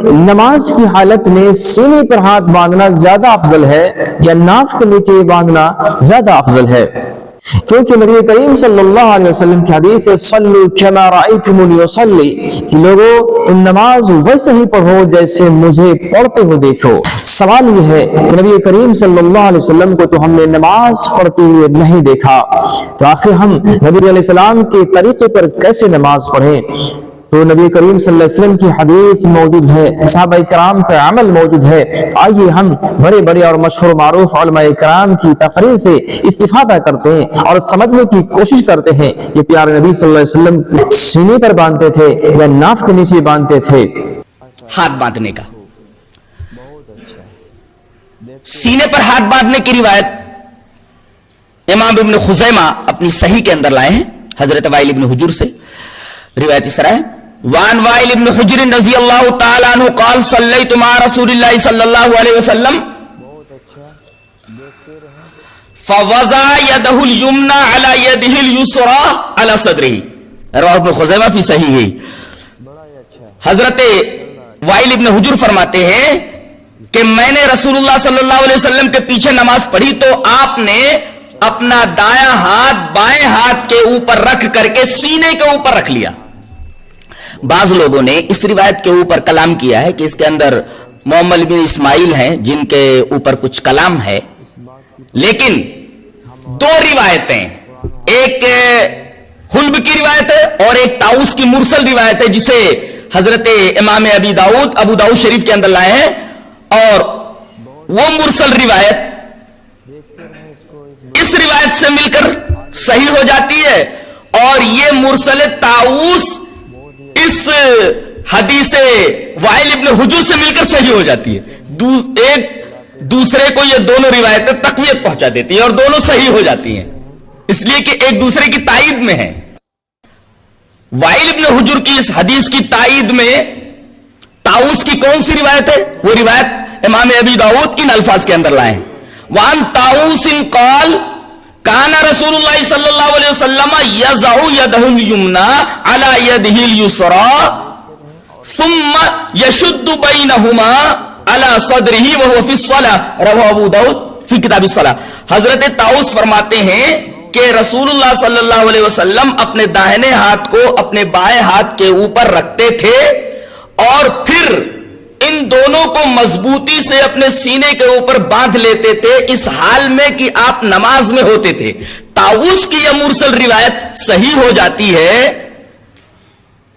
نماز کی حالت میں سینے پر ہاتھ باندھنا زیادہ افضل ہے یا ناف کے نیچے باندھنا زیادہ افضل ہے؟ کیونکہ نبی کریم صلی اللہ علیہ وسلم کی حدیث ہے صلو کما رأیتمونی اصلی، کہ لوگوں تم نماز ویسے ہی پڑھو جیسے مجھے پڑھتے ہوئے دیکھو۔ سوال یہ ہے کہ نبی کریم صلی اللہ علیہ وسلم کو تو ہم نے نماز پڑھتے ہوئے نہیں دیکھا، تو آخر ہم نبی علیہ السلام کے طریقے پر کیسے نماز پڑھیں؟ تو نبی کریم صلی اللہ علیہ وسلم کی حدیث موجود ہے، صحابہ کرام کا عمل موجود ہے۔ آئیے ہم بڑے بڑے اور مشہور معروف علماء کرام کی تقریر سے استفادہ کرتے ہیں اور سمجھنے کی کوشش کرتے ہیں کہ پیارے نبی صلی اللہ علیہ وسلم سینے پر باندھتے تھے یا ناف کے نیچے باندھتے تھے؟ ہاتھ باندھنے کا، سینے پر ہاتھ باندھنے کی روایت امام ابن خزیمہ اپنی صحیح کے اندر لائے ہیں حضرت وائل ابن حجر سے۔ روایت اس طرح ہے، وان وائل ابن حجر رضی اللہ تعالی عنہ قال صلیت مع رسول اللہ صلی اللہ علیہ وسلم فوضع يده اليمنى على يده اليسرى على صدره، رواه ابن خزیمہ فی صحیح۔ حضرت وائل ابن حجر فرماتے ہیں کہ میں نے رسول اللہ صلی اللہ علیہ وسلم کے پیچھے نماز پڑھی تو آپ نے اپنا دایاں ہاتھ بائیں ہاتھ کے اوپر رکھ کر کے سینے کے اوپر رکھ لیا۔ بعض لوگوں نے اس روایت کے اوپر کلام کیا ہے کہ اس کے اندر محمد بن اسماعیل ہیں جن کے اوپر کچھ کلام ہے، لیکن دو روایتیں، ایک حلب کی روایت ہے اور ایک طاؤس کی مرسل روایت ہے جسے حضرت امام ابو داؤد شریف کے اندر لائے ہیں، اور وہ مرسل روایت اس روایت سے مل کر صحیح ہو جاتی ہے، اور یہ مرسل طاؤس اس حدیث وائل ابن حجر سے مل کر صحیح ہو جاتی ہے۔ ایک دوسرے کو یہ دونوں روایتیں تقویت پہنچا دیتی ہیں اور دونوں صحیح ہو جاتی ہیں، اس لیے کہ ایک دوسرے کی تائید میں ہیں۔ وائل ابن حجر کی اس حدیث کی تائید میں طاؤس کی کون سی روایت ہے؟ وہ روایت امام ابی داؤد ان الفاظ کے اندر لائے ہیں، وان طاؤس قال کان رسول اللہ صلی اللہ علیہ وسلم یضع یده الیمنى على یده اليسرى ثم یشد بینہما على صدره وهو فی الصلاة، رواه ابو داؤد فی کتاب الصلاة۔ حضرت طاؤس فرماتے ہیں کہ رسول اللہ صلی اللہ علیہ وسلم اپنے داہنے ہاتھ کو اپنے بائیں ہاتھ کے اوپر رکھتے تھے اور پھر ان دونوں کو مضبوطی سے اپنے سینے کے اوپر باندھ لیتے تھے، اس حال میں کہ آپ نماز میں ہوتے تھے۔ طاؤس کی یہ مرسل روایت صحیح ہو جاتی ہے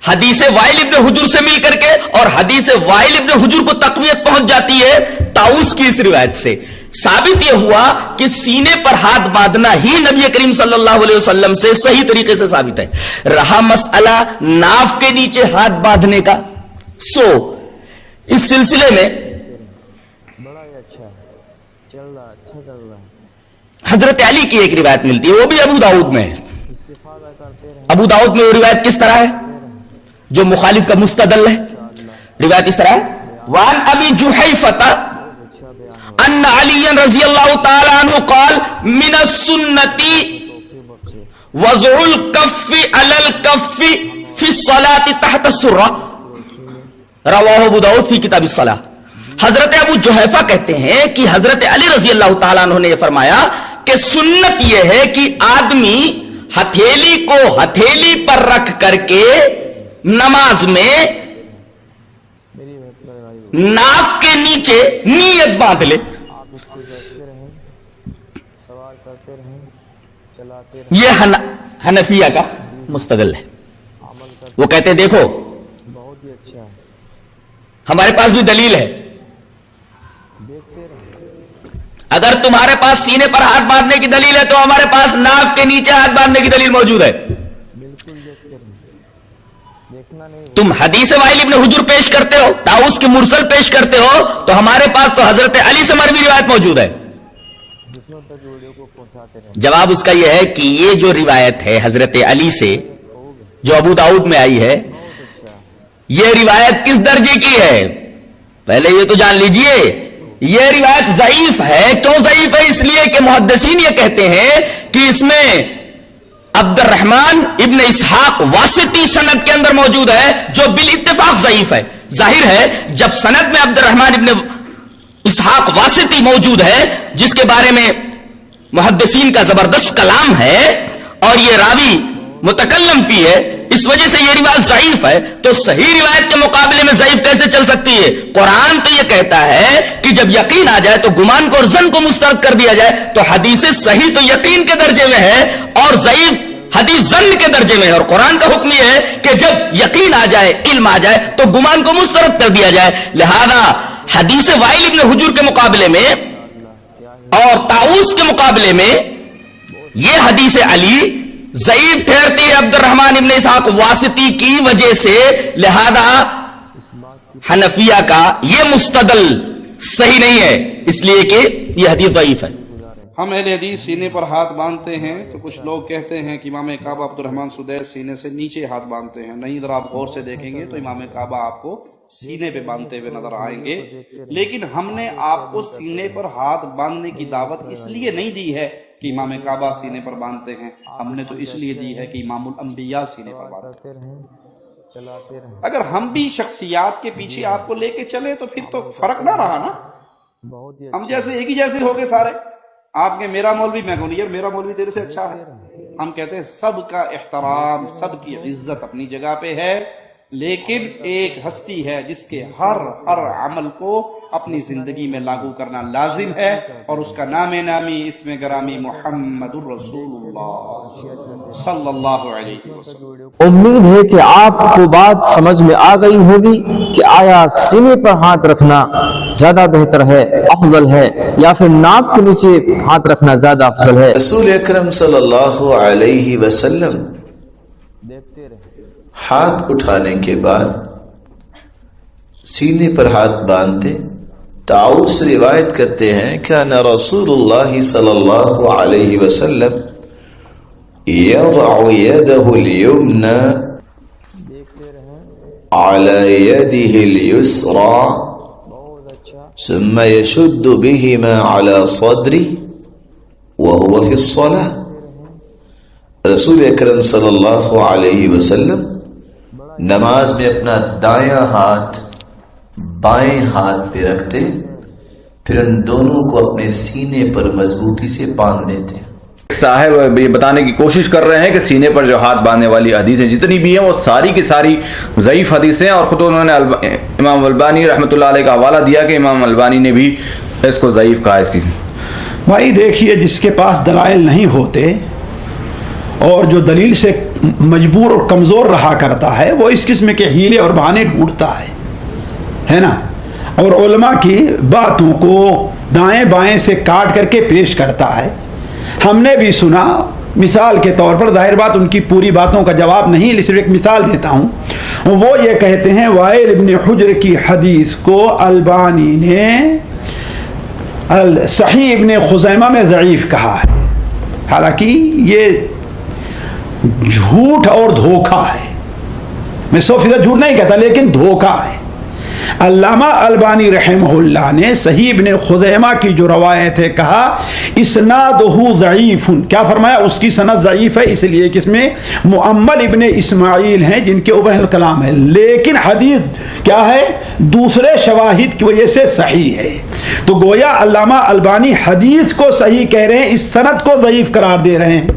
حدیث وائل ابن حجر سے مل کر کے، اور حدیث وائل ابن حجر کو تقویت پہنچ جاتی ہے طاؤس کی اس روایت سے۔ ثابت یہ ہوا کہ سینے پر ہاتھ باندھنا ہی نبی کریم صلی اللہ علیہ وسلم سے صحیح طریقے سے ثابت ہے۔ رہا مسئلہ ناف کے نیچے ہاتھ باندھنے کا، سو اس سلسلے میں حضرت علی کی ایک روایت ملتی ہے، وہ بھی ابو داؤد میں ہے۔ ابو داؤد میں وہ روایت کس طرح ہے جو مخالف کا مستدل ہے؟ روایت اس طرح ہے، وان ابی جحیفۃ ان علی رضی اللہ تعالی عنہ قال من السنۃ وضع الکف علی الکف فی الصلاۃ تحت السرہ، رواہ ابو داؤد فی کتاب الصلاۃ۔ حضرت ابو جحیفہ کہتے ہیں کہ حضرت علی رضی اللہ تعالیٰ عنہ نے یہ فرمایا کہ سنت یہ ہے کہ آدمی ہتھیلی کو ہتھیلی پر رکھ کر کے نماز میں ناف کے نیچے نیت باندھ لے۔ یہ حنفیہ کا مستدل ہے۔ وہ کہتے ہیں دیکھو ہمارے پاس بھی دلیل ہے، اگر تمہارے پاس سینے پر ہاتھ باندھنے کی دلیل ہے تو ہمارے پاس ناف کے نیچے ہاتھ باندھنے کی دلیل موجود ہے۔ تم حدیث وائل ابن حجر پیش کرتے ہو، طاؤس کی مرسل پیش کرتے ہو، تو ہمارے پاس تو حضرت علی سے مروی روایت موجود ہے۔ جواب اس کا یہ ہے کہ یہ جو روایت ہے حضرت علی سے جو ابو داؤد میں آئی ہے، یہ روایت کس درجے کی ہے؟ پہلے یہ تو جان لیجئے، یہ روایت ضعیف ہے۔ کیوں ضعیف ہے؟ اس لیے کہ محدثین یہ کہتے ہیں کہ اس میں عبد الرحمن ابن اسحاق واسطی سند کے اندر موجود ہے جو بالاتفاق ضعیف ہے۔ ظاہر ہے جب سند میں عبد الرحمن ابن اسحاق واسطی موجود ہے جس کے بارے میں محدثین کا زبردست کلام ہے اور یہ راوی متکلم فی ہے، اس وجہ سے یہ روایت ضعیف ہے، تو صحیح روایت کے مقابلے میں ضعیف کیسے چل سکتی ہے؟ قرآن تو یہ کہتا ہے کہ جب یقین آ جائے تو گمان کو اور ظن کو مسترد کر دیا جائے، تو حدیث صحیح تو یقین کے درجے میں ہے اور ضعیف حدیث ظن کے درجے میں ہے، اور قرآن کا حکم یہ ہے کہ جب یقین آ جائے، علم آ جائے تو گمان کو مسترد کر دیا جائے۔ لہذا حدیث وائل ابن حجر کے مقابلے میں اور طاؤس کے مقابلے میں یہ حدیث علی ضعیف ٹھہرتی ہے عبد الرحمن ابن اسحاق واسطی کی وجہ سے، لہذا حنفیہ کا یہ مستدل صحیح نہیں ہے، اس لیے کہ یہ حدیث ضعیف ہے۔ ہم اہل حدیث سینے پر ہاتھ باندھتے ہیں تو کچھ لوگ کہتے ہیں کہ امام کعبہ عبد الرحمن سدیس سینے سے نیچے ہاتھ باندھتے ہیں۔ نہیں، ادھر آپ غور سے دیکھیں گے تو امام کعبہ آپ کو سینے پہ باندھتے ہوئے نظر آئیں گے، لیکن ہم نے آپ کو سینے پر ہاتھ باندھنے کی دعوت اس لیے نہیں دی ہے کہ امام کعبہ سینے پر باندھتے ہیں، ہم نے تو اس لیے دی ہے کہ امام الانبیاء سینے پر باندھتے ہیں۔ اگر ہم بھی شخصیات کے پیچھے آپ کو لے کے چلے تو پھر تو فرق نہ رہا نا، ہم جیسے ایک ہی جیسے ہو گئے سارے، آپ کے میرا مولوی، میں کہوں یار میرا مولوی تیرے سے اچھا ہے۔ ہم کہتے ہیں سب کا احترام، سب کی عزت اپنی جگہ پہ ہے، لیکن ایک ہستی ہے جس کے ہر عمل کو اپنی زندگی میں لاگو کرنا لازم ہے، اور اس کا نام نامی اسم گرامی محمد الرسول اللہ صلی اللہ علیہ وسلم۔ امید ہے کہ آپ کو بات سمجھ میں آ گئی ہوگی کہ آیا سینے پر ہاتھ رکھنا زیادہ بہتر ہے، افضل ہے، یا پھر ناک کے نیچے ہاتھ رکھنا زیادہ افضل ہے۔ رسول اکرم صلی اللہ علیہ وسلم ہاتھ اٹھانے کے بعد سینے پر ہاتھ باندھتے۔ طاؤس روایت کرتے ہیں کان رسول اللہ صلی اللہ علیہ وسلم يضع يده اليمنى على يده اليسرى ثم يشد بهما على صدره وهو في الصلاة۔ رسول اکرم صلی اللہ علیہ وسلم نماز میں اپنا دایاں ہاتھ بائیں ہاتھ پہ رکھتے، پھر ان دونوں کو اپنے سینے پر مضبوطی سے باندھ دیتے۔ صاحب یہ بتانے کی کوشش کر رہے ہیں کہ سینے پر جو ہاتھ باندھنے والی حدیثیں جتنی بھی ہیں وہ ساری کی ساری ضعیف حدیثیں، اور خود انہوں نے امام البانی رحمۃ اللہ علیہ کا حوالہ دیا کہ امام البانی نے بھی اس کو ضعیف کہا۔ اس کی بھائی دیکھیے، جس کے پاس دلائل نہیں ہوتے اور جو دلیل سے مجبور اور کمزور رہا کرتا ہے وہ اس قسم کے ہیلے اور بہانے ڈھونڈتا ہے نا، اور علماء کی باتوں کو دائیں بائیں سے کاٹ کر کے پیش کرتا ہے۔ ہم نے بھی سنا، مثال کے طور پر، ظاہر بات ان کی پوری باتوں کا جواب نہیں، لیکن ایک مثال دیتا ہوں۔ وہ یہ کہتے ہیں وائل ابن حجر کی حدیث کو البانی نے صحیح ابن خزیمہ میں ضعیف کہا ہے، حالانکہ یہ جھوٹ اور دھوکہ ہے۔ میں 100% جھوٹ نہیں کہتا، لیکن دھوکہ ہے۔ علامہ البانی رحمہ اللہ نے صحیح ابن خزیمہ کی جو روایت ہے کہا اسنادہ ضعیف، کیا فرمایا؟ اس کی سند ضعیف ہے، اس لیے کہ اس میں مؤمل ابن اسماعیل ہیں جن کے اوپر کلام ہے، لیکن حدیث کیا ہے؟ دوسرے شواہد کی وجہ سے صحیح ہے۔ تو گویا علامہ البانی حدیث کو صحیح کہہ رہے ہیں، اس سند کو ضعیف قرار دے رہے ہیں،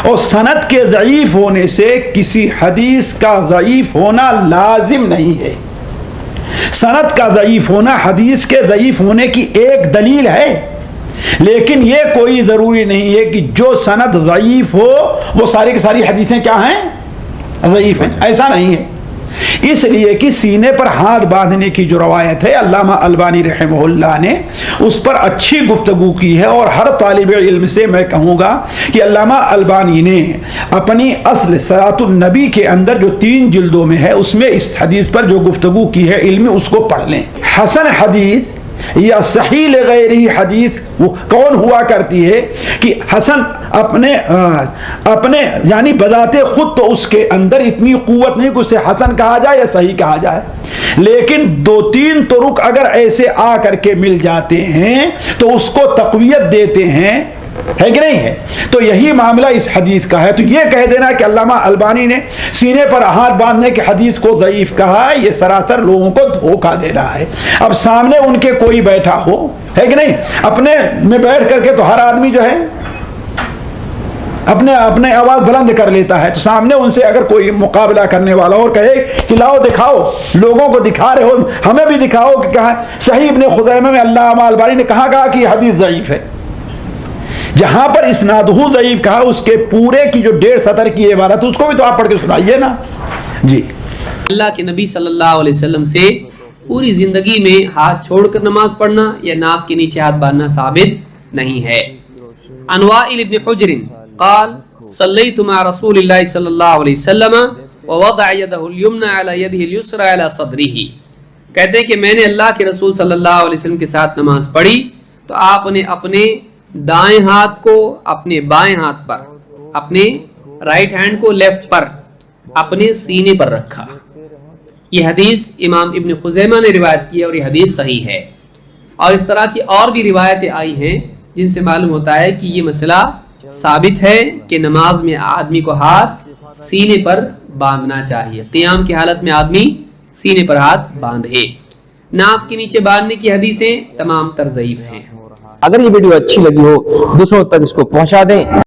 اور سند کے ضعیف ہونے سے کسی حدیث کا ضعیف ہونا لازم نہیں ہے۔ سند کا ضعیف ہونا حدیث کے ضعیف ہونے کی ایک دلیل ہے، لیکن یہ کوئی ضروری نہیں ہے کہ جو سند ضعیف ہو وہ ساری کی ساری حدیثیں کیا ہیں؟ ضعیف ہیں، ایسا نہیں ہے۔ اس لیے کہ سینے پر ہاتھ باندھنے کی جو روایت ہے علامہ البانی رحمہ اللہ نے اس پر اچھی گفتگو کی ہے، اور ہر طالب علم سے میں کہوں گا کہ علامہ البانی نے اپنی اصل صراط النبی کے اندر جو 3 جلدوں میں ہے اس میں اس حدیث پر جو گفتگو کی ہے علمی، اس کو پڑھ لیں۔ حسن حدیث یا صحیح لغیرہ حدیث وہ کون ہوا کرتی ہے کہ حسن اپنے یعنی بذات خود تو اس کے اندر اتنی قوت نہیں کہ اسے حسن کہا جائے یا صحیح کہا جائے، لیکن 2-3 طرق اگر ایسے آ کر کے مل جاتے ہیں تو اس کو تقویت دیتے ہیں ہے کہ نہیں ہے؟ تو یہی معاملہ اس حدیث کا ہے. تو یہ کہہ دینا کہ علامہ البانی نے سینے پر ہاتھ باندھنے کی حدیث کو ضعیف کہا، یہ سراسر لوگوں کو دھوکہ دے رہا ہے. اب سامنے ان کے کوئی بیٹھا ہو، ہے کہ نہیں، اپنے میں بیٹھ کر کے تو ہر آدمی جو ہے اپنے آواز بلند کر لیتا ہے، تو سامنے ان سے اگر کوئی مقابلہ کرنے والا اور کہے کہ لاؤ دکھاؤ، لوگوں کو دکھا رہے ہو، ہمیں بھی دکھاؤ کہ کہاں صحیح ابن خزیمہ میں علامہ البانی نے کہا کہ یہ حدیث ضعیف ہے. جہاں پر اسنادہ ضعیف کہا اس کے پورے کی جو 1.5 سطر کی عبارت اس کو بھی تو آپ پڑھ کے سنائیے نا. جی اللہ کے نبی صلی اللہ علیہ وسلم سے پوری زندگی میں ہاتھ چھوڑ کر نماز پڑھنا یا ناف کے نیچے ہاتھ باندھنا ثابت نہیں ہے. عن وائل بن حجر قال صلیت مع رسول اللہ صلی اللہ علیہ وسلم ووضع يده اليمنى على يده اليسرى على صدره. کہتے ہیں کہ میں نے اللہ کے رسول صلی اللہ علیہ وسلم کے ساتھ نماز پڑھی تو آپ نے اپنے دائیں ہاتھ کو اپنے بائیں ہاتھ پر، اپنے رائٹ ہینڈ کو لیفٹ پر اپنے سینے پر رکھا. یہ حدیث امام ابن خزیمہ نے روایت کی ہے اور یہ حدیث صحیح ہے. اور اس طرح کی اور بھی روایتیں آئی ہیں جن سے معلوم ہوتا ہے کہ یہ مسئلہ ثابت ہے کہ نماز میں آدمی کو ہاتھ سینے پر باندھنا چاہیے. قیام کی حالت میں آدمی سینے پر ہاتھ باندھے. ناف کے نیچے باندھنے کی حدیثیں تمام تر ضعیف ہیں. اگر یہ ویڈیو اچھی لگی ہو دوسروں تک اس کو پہنچا دیں.